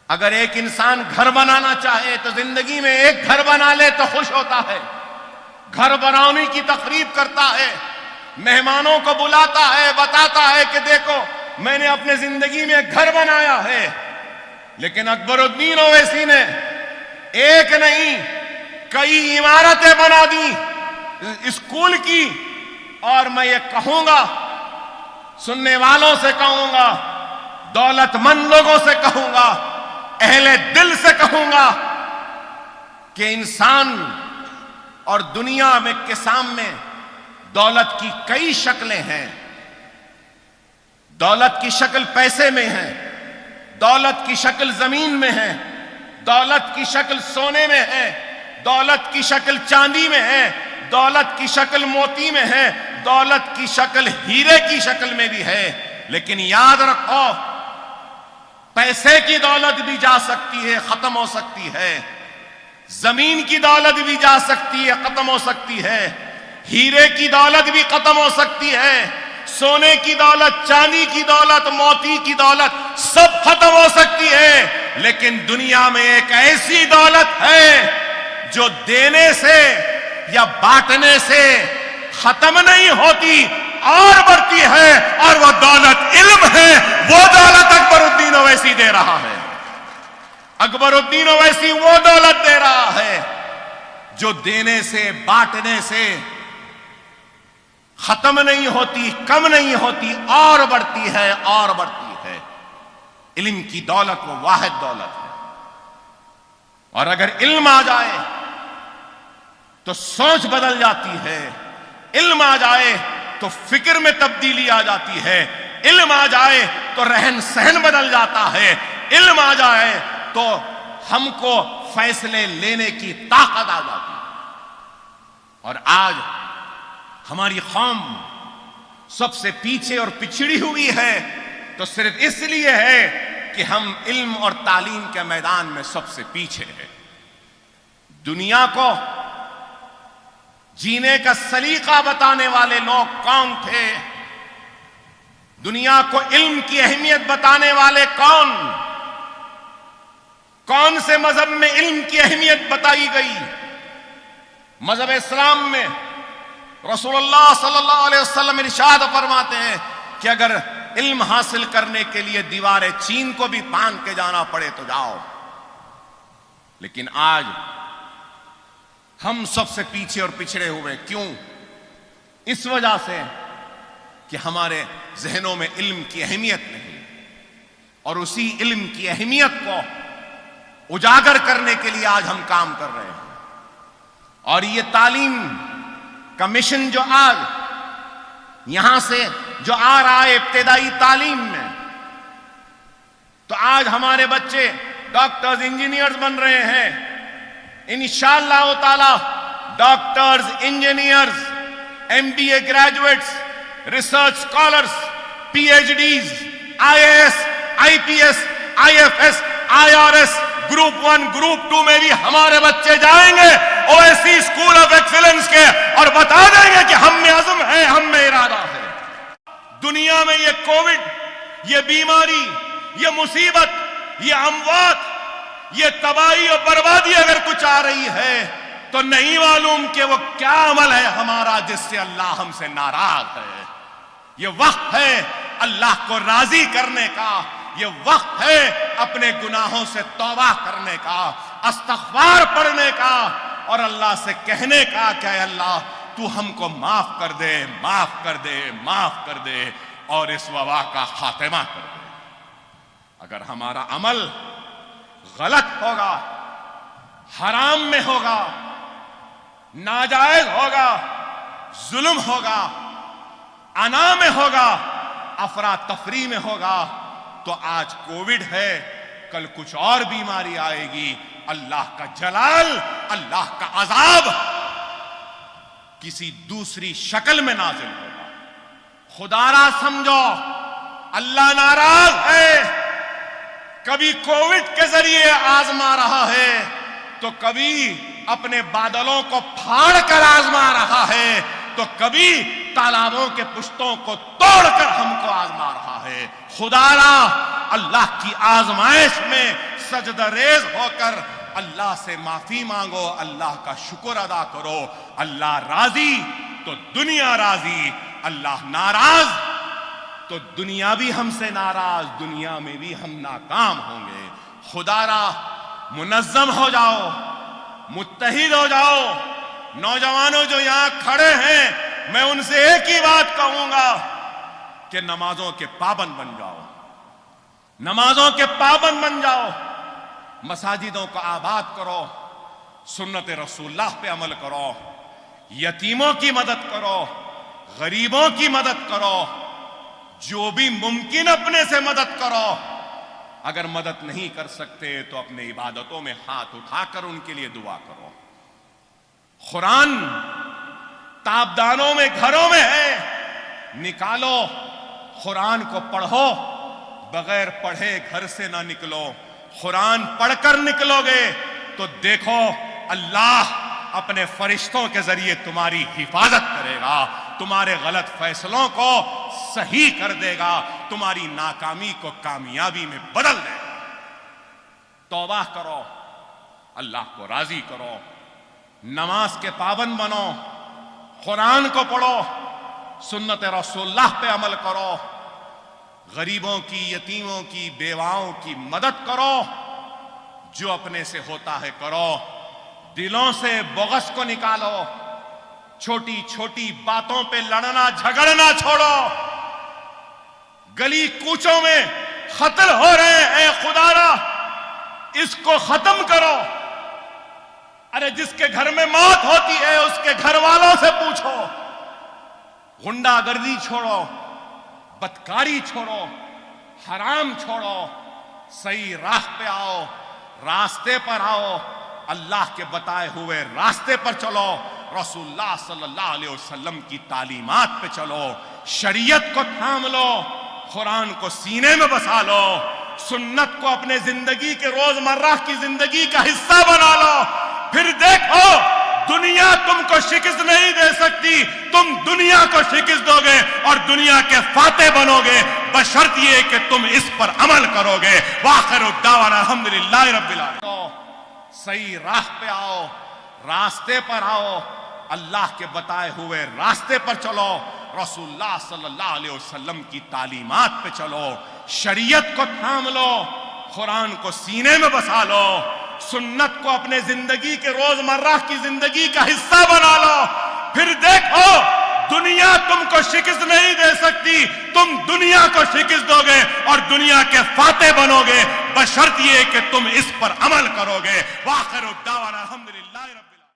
اگر ایک انسان گھر بنانا چاہے تو زندگی میں ایک گھر بنا لے تو خوش ہوتا ہے، گھر بنانے کی تقریب کرتا ہے، مہمانوں کو بلاتا ہے، بتاتا ہے کہ دیکھو میں نے اپنے زندگی میں گھر بنایا ہے۔ لیکن اکبر الدین اویسی نے ایک نہیں کئی عمارتیں بنا دی اسکول کی، اور میں یہ کہوں گا، سننے والوں سے کہوں گا، دولت مند لوگوں سے کہوں گا، اہل دل سے کہوں گا کہ انسان اور دنیا میں کے سامنے دولت کی کئی شکلیں ہیں۔ دولت کی شکل پیسے میں ہے، دولت کی شکل زمین میں ہے، دولت کی شکل سونے میں ہے، دولت کی شکل چاندی میں ہے، دولت کی شکل موتی میں ہے، دولت کی شکل ہیرے کی شکل میں بھی ہے۔ لیکن یاد رکھو، پیسے کی دولت بھی جا سکتی ہے، ختم ہو سکتی ہے، زمین کی دولت بھی جا سکتی ہے، ختم ہو سکتی ہے، ہیرے کی دولت بھی ختم ہو سکتی ہے، سونے کی دولت، چاندی کی دولت، موتی کی دولت سب ختم ہو سکتی ہے۔ لیکن دنیا میں ایک ایسی دولت ہے جو دینے سے یا بانٹنے سے ختم نہیں ہوتی اور بڑھتی ہے، اور وہ دولت علم ہے۔ وہ دولت اکبر الدین اویسی دے رہا ہے۔ اکبر الدین اویسی وہ دولت دے رہا ہے جو دینے سے، بانٹنے سے ختم نہیں ہوتی، کم نہیں ہوتی، اور بڑھتی ہے اور بڑھتی ہے۔ علم کی دولت وہ واحد دولت ہے، اور اگر علم آ جائے تو سوچ بدل جاتی ہے، علم آ جائے تو فکر میں تبدیلی آ جاتی ہے، علم آ جائے تو رہن سہن بدل جاتا ہے، علم آ جائے تو ہم کو فیصلے لینے کی طاقت آ جاتی ہے۔ اور آج ہماری قوم سب سے پیچھے اور پچھڑی ہوئی ہے تو صرف اس لیے ہے کہ ہم علم اور تعلیم کے میدان میں سب سے پیچھے ہیں۔ دنیا کو جینے کا سلیقہ بتانے والے لوگ کون تھے؟ دنیا کو علم کی اہمیت بتانے والے کون سے مذہب میں علم کی اہمیت بتائی گئی؟ مذہب اسلام میں رسول اللہ صلی اللہ علیہ وسلم ارشاد فرماتے ہیں کہ اگر علم حاصل کرنے کے لیے دیوار چین کو بھی پان کے جانا پڑے تو جاؤ۔ لیکن آج ہم سب سے پیچھے اور پچھڑے ہوئے، کیوں؟ اس وجہ سے کہ ہمارے ذہنوں میں علم کی اہمیت نہیں، اور اسی علم کی اہمیت کو اجاگر کرنے کے لیے آج ہم کام کر رہے ہیں۔ اور یہ تعلیم کا مشن جو آج یہاں سے جو آ رہا ہے ابتدائی تعلیم میں، تو آج ہمارے بچے ڈاکٹرز، انجینئرز بن رہے ہیں۔ انشاءاللہ تعالی doctors, engineers, M B A graduates, research scholars, P H Ds, I A S, I P S, I F S, I R S, group 1 group 2 میں بھی ہمارے بچے جائیں گے اویسی اسکول آف ایکسیلنس کے، اور بتا دیں گے کہ ہم میں عزم ہے، ہم میں ارادہ ہے۔ دنیا میں یہ کووڈ، یہ بیماری، یہ مصیبت، یہ اموات، یہ تباہی اور بربادی اگر کچھ آ رہی ہے تو نہیں معلوم کہ وہ کیا عمل ہے ہمارا جس سے اللہ ہم سے ناراض ہے۔ یہ وقت ہے اللہ کو راضی کرنے کا، یہ وقت ہے اپنے گناہوں سے توبہ کرنے کا، استغفار پڑھنے کا، اور اللہ سے کہنے کا کہ اے اللہ تو ہم کو معاف کر دے، معاف کر دے، معاف کر دے، اور اس وبا کا خاتمہ کر دے۔ اگر ہمارا عمل غلط ہوگا، حرام میں ہوگا، ناجائز ہوگا، ظلم ہوگا، انا میں ہوگا، افراتفری میں ہوگا، تو آج کووڈ ہے، کل کچھ اور بیماری آئے گی، اللہ کا جلال، اللہ کا عذاب کسی دوسری شکل میں نازل ہوگا۔ خدا را سمجھو، اللہ ناراض ہے، کبھی کووڈ کے ذریعے آزما رہا ہے تو کبھی اپنے بادلوں کو پھاڑ کر آزما رہا ہے، تو کبھی تالابوں کے پشتوں کو توڑ کر ہم کو آزما رہا ہے۔ خدا را اللہ کی آزمائش میں سجدہ ریز ہو کر اللہ سے معافی مانگو، اللہ کا شکر ادا کرو۔ اللہ راضی تو دنیا راضی، اللہ ناراض تو دنیا بھی ہم سے ناراض، دنیا میں بھی ہم ناکام ہوں گے۔ خدا را منظم ہو جاؤ، متحد ہو جاؤ۔ نوجوانوں جو یہاں کھڑے ہیں، میں ان سے ایک ہی بات کہوں گا کہ نمازوں کے پابند بن جاؤ، نمازوں کے پابند بن جاؤ، مساجدوں کو آباد کرو، سنت رسول اللہ پہ عمل کرو، یتیموں کی مدد کرو، غریبوں کی مدد کرو، جو بھی ممکن اپنے سے مدد کرو۔ اگر مدد نہیں کر سکتے تو اپنے عبادتوں میں ہاتھ اٹھا کر ان کے لیے دعا کرو۔ قرآن تابدانوں میں، گھروں میں ہے، نکالو، قرآن کو پڑھو، بغیر پڑھے گھر سے نہ نکلو۔ قرآن پڑھ کر نکلو گے تو دیکھو اللہ اپنے فرشتوں کے ذریعے تمہاری حفاظت کرے گا، تمہارے غلط فیصلوں کو صحیح کر دے گا، تمہاری ناکامی کو کامیابی میں بدل دے گا۔ توبہ کرو، اللہ کو راضی کرو، نماز کے پابند بنو، قرآن کو پڑھو، سنت رسول اللہ پہ عمل کرو، غریبوں کی، یتیموں کی، بیواؤں کی مدد کرو، جو اپنے سے ہوتا ہے کرو، دلوں سے بغض کو نکالو، چھوٹی چھوٹی باتوں پہ لڑنا جھگڑنا چھوڑو۔ گلی کوچوں میں قتل ہو رہے ہیں، اے خدا را اس کو ختم کرو۔ ارے جس کے گھر میں موت ہوتی ہے اس کے گھر والوں سے پوچھو۔ غنڈہ گردی چھوڑو، بدکاری چھوڑو، حرام چھوڑو، صحیح راہ پہ آؤ، راستے پر آؤ، اللہ کے بتائے ہوئے راستے پر چلو، رسول اللہ صلی اللہ علیہ وسلم کی تعلیمات پہ چلو، شریعت کو تھام لو، قرآن کو سینے میں بسا لو، سنت کو اپنے زندگی کے روزمرہ کی زندگی کا حصہ بنا لو۔ پھر دیکھو دنیا تم کو شکست نہیں دے سکتی، تم دنیا کو شکست دو گے اور دنیا کے فاتح بنو گے، بشرط یہ کہ تم اس پر عمل کرو گے۔ وآخر الدعوانا الحمدللہ رب العالمین۔ صحیح راہ پہ آؤ، راستے پر آؤ، اللہ کے بتائے ہوئے راستے پر چلو، رسول اللہ صلی اللہ علیہ وسلم کی تعلیمات پہ چلو، شریعت کو تھام لو، قرآن کو سینے میں بسا لو، سنت کو اپنے زندگی کے روزمرہ کی زندگی کا حصہ بنا لو۔ پھر دیکھو دنیا تم کو شکست نہیں دے سکتی، تم دنیا کو شکست دو گے اور دنیا کے فاتح بنو گے، بشرط یہ کہ تم اس پر عمل کرو گے۔ وآخر الدعوانا الحمدللہ رب العالمین۔